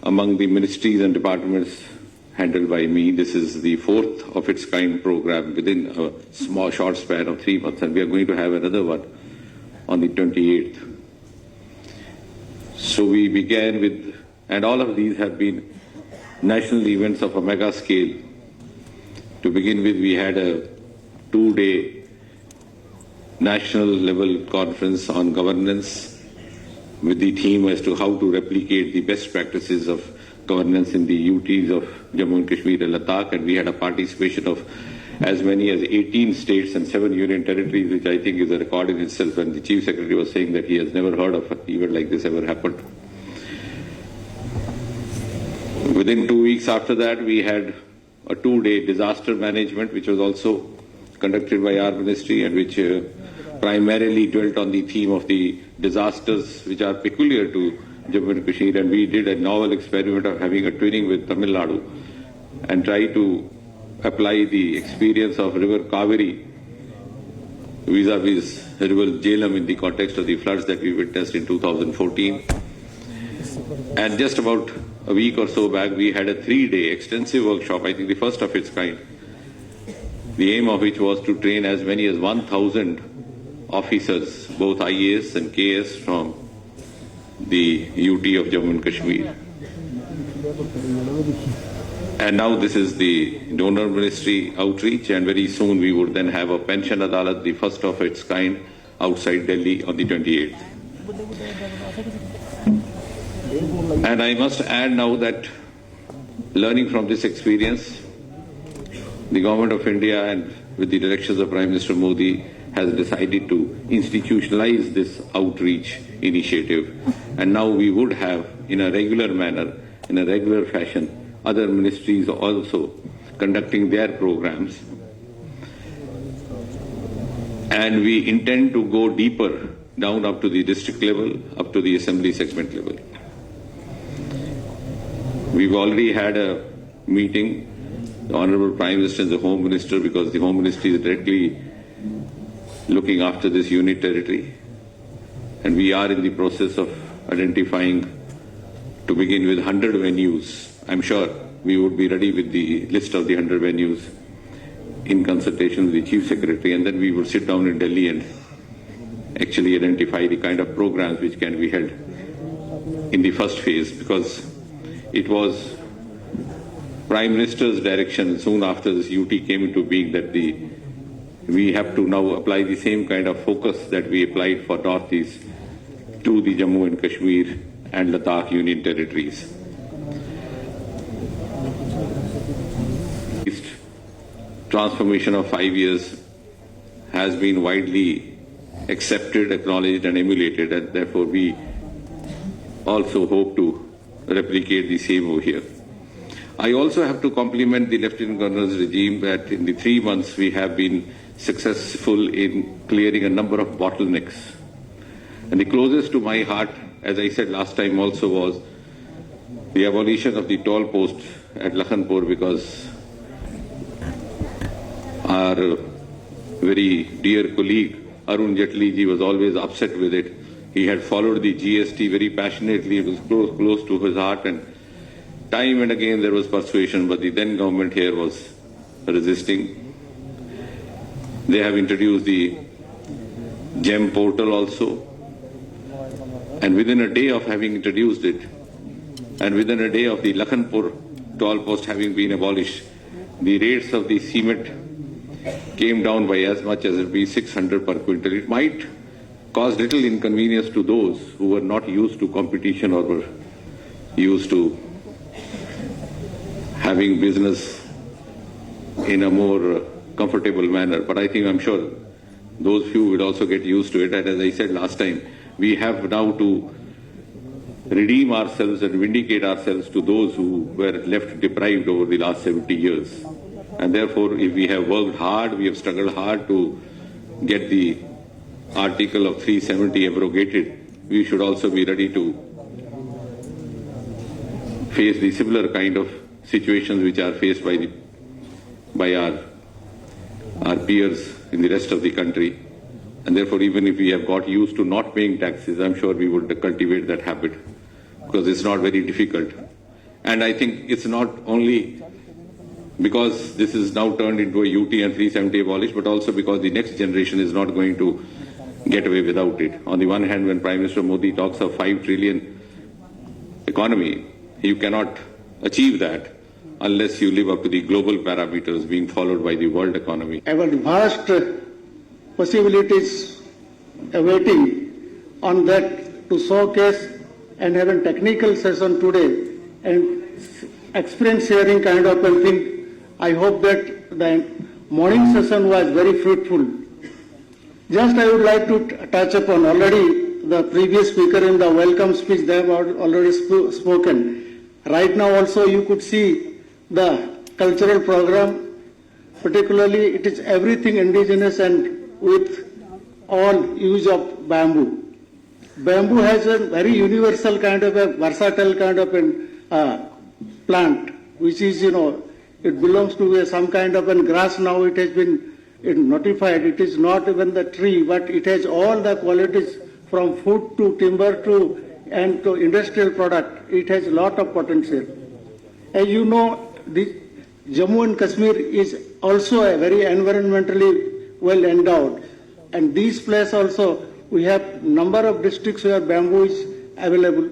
Among the ministries and departments handled by me, this is the fourth of its kind program within a small short span of 3 months, and we are going to have another one on the 28th. So we began with, and all of these have been national events of a mega scale. To begin with, we had a 2-day national level conference on governance with the theme as to how to replicate the best practices of governance in the UTs of Jammu and Kashmir and Ladakh, and we had a participation of as many as 18 states and 7 union territories, which I think is a record in itself, and the Chief Secretary was saying that he has never heard of an event like this ever happened. Within 2 weeks after that, we had a 2-day disaster management, which was also conducted by our ministry, and which primarily dwelt on the theme of the disasters which are peculiar to Jammu and Kashmir, and we did a novel experiment of having a twinning with Tamil Nadu and try to apply the experience of River Kaveri vis-a-vis River Jhelum in the context of the floods that we witnessed in 2014. And just about a week or so back, we had a 3-day extensive workshop, I think the first of its kind, the aim of which was to train as many as 1,000 officers, both IAS and KS from the UT of Jammu and Kashmir. And now this is the donor ministry outreach, and very soon we would then have a pension adalat, the first of its kind, outside Delhi on the 28th. And I must add now that learning from this experience, the Government of India and with the directions of Prime Minister Modi has decided to institutionalize this outreach initiative, and now we would have in a regular manner, in a regular fashion, other ministries also conducting their programs, and we intend to go deeper down up to the district level, up to the assembly segment level. We've already had a meeting, the Honorable Prime Minister and the Home Minister, because the Home Ministry is directly looking after this unit territory, and we are in the process of identifying, to begin with, 100 venues. I'm sure we would be ready with the list of the 100 venues in consultation with the Chief Secretary, and then we would sit down in Delhi and actually identify the kind of programs which can be held in the first phase, because it was Prime Minister's direction soon after this UT came into being that we have to now apply the same kind of focus that we applied for Northeast to the Jammu and Kashmir and Ladakh Union territories. This transformation of 5 years has been widely accepted, acknowledged and emulated, and therefore we also hope to replicate the same over here. I also have to compliment the Lieutenant Governor's regime that in the 3 months we have been successful in clearing a number of bottlenecks. And the closest to my heart, as I said last time also, was the abolition of the toll post at Lakhanpur, because our very dear colleague Arun Jaitley ji was always upset with it. He had followed the GST very passionately. It was close to his heart, and time and again there was persuasion, but the then government here was resisting. They have introduced the GEM portal also. And within a day of having introduced it, and within a day of the Lakhanpur toll post having been abolished, the rates of the cement came down by as much as it be 600 per quintal. It might cause little inconvenience to those who were not used to competition or were used to having business in a more comfortable manner. But I think, I'm sure those few would also get used to it. And as I said last time, we have now to redeem ourselves and vindicate ourselves to those who were left deprived over the last 70 years. And therefore, if we have worked hard, we have struggled hard to get the article of 370 abrogated, we should also be ready to face the similar kind of situations which are faced by our peers in the rest of the country. And therefore, even if we have got used to not paying taxes, I'm sure we would cultivate that habit, because it's not very difficult. And I think it's not only because this is now turned into a UT and 370 abolished, but also because the next generation is not going to get away without it. On the one hand, when Prime Minister Modi talks of 5 trillion economy, you cannot achieve that unless you live up to the global parameters being followed by the world economy. I have vast possibilities awaiting on that to showcase and have a technical session today and experience sharing kind of a thing. I hope that the morning session was very fruitful. Just I would like to touch upon already the previous speaker in the welcome speech, they have already spoken. Right now also you could see the cultural program, particularly it is everything indigenous and with all use of bamboo. Bamboo has a very universal kind of a versatile kind of a plant, which is, it belongs to some kind of a grass. Now it has been notified. It is not even the tree, but it has all the qualities from food to timber and to industrial product. It has a lot of potential. As you know, the Jammu and Kashmir is also a very environmentally well endowed. And these places also, we have number of districts where bamboo is available.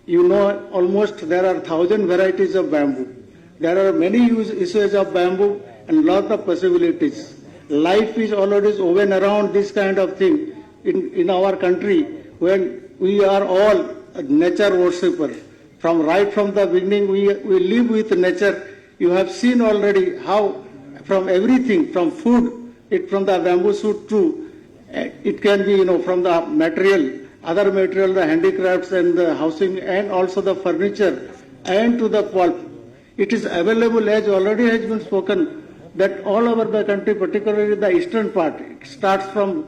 You know, almost there are 1,000 varieties of bamboo. There are many uses of bamboo and lot of possibilities. Life is always woven around this kind of thing in our country, when we are all nature worshippers. Right from the beginning, we live with nature. You have seen already how from everything, from food, from the bamboo shoot to, it can be, from the material, other material, the handicrafts and the housing and also the furniture and to the pulp. It is available, as already has been spoken, that all over the country, particularly the eastern part, it starts from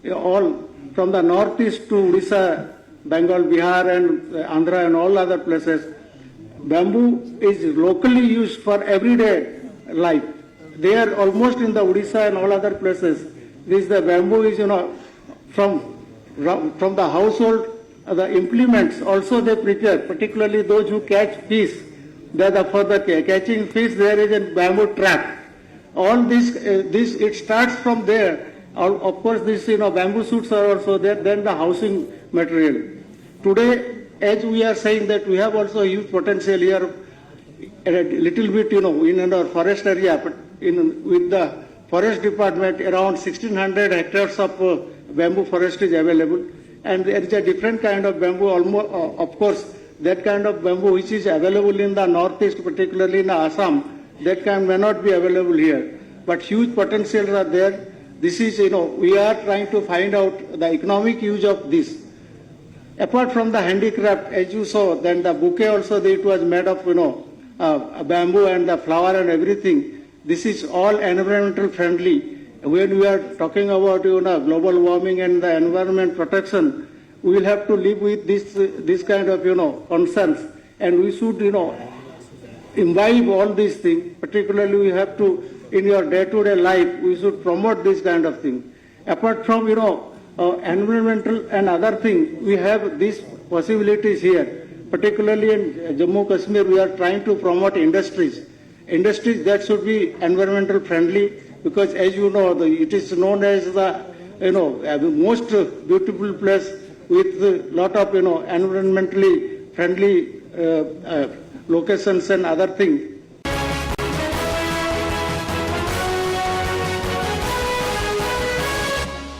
from the northeast to Odisha, Bengal, Bihar and Andhra and all other places. Bamboo is locally used for everyday life. They are almost in the Odisha and all other places. The bamboo is, from the household, the implements also they prepare, particularly those who catch fish. For the catching fish, there is a bamboo trap. All this, it starts from there. Of course, this, bamboo shoots are also there, then the housing material. Today, as we are saying that we have also a huge potential here, a little bit, in our forest area, but with the forest department, around 1,600 hectares of bamboo forest is available. And there is a different kind of bamboo, almost, of course, that kind of bamboo which is available in the northeast, particularly in Assam, that kind may not be available here. But huge potentials are there. This is, we are trying to find out the economic use of this. Apart from the handicraft, as you saw, then the bouquet also, it was made of, bamboo and the flower and everything. This is all environmental friendly. When we are talking about, global warming and the environment protection, we will have to live with this kind of, concerns. And we should, imbibe all these things. Particularly, we have to, in your day-to-day life, we should promote this kind of thing. Apart from, environmental and other things, we have these possibilities here. Particularly in Jammu Kashmir, we are trying to promote industries. Industries that should be environmental friendly, because as you know, it is known as the most beautiful place with a lot of environmentally friendly locations and other things.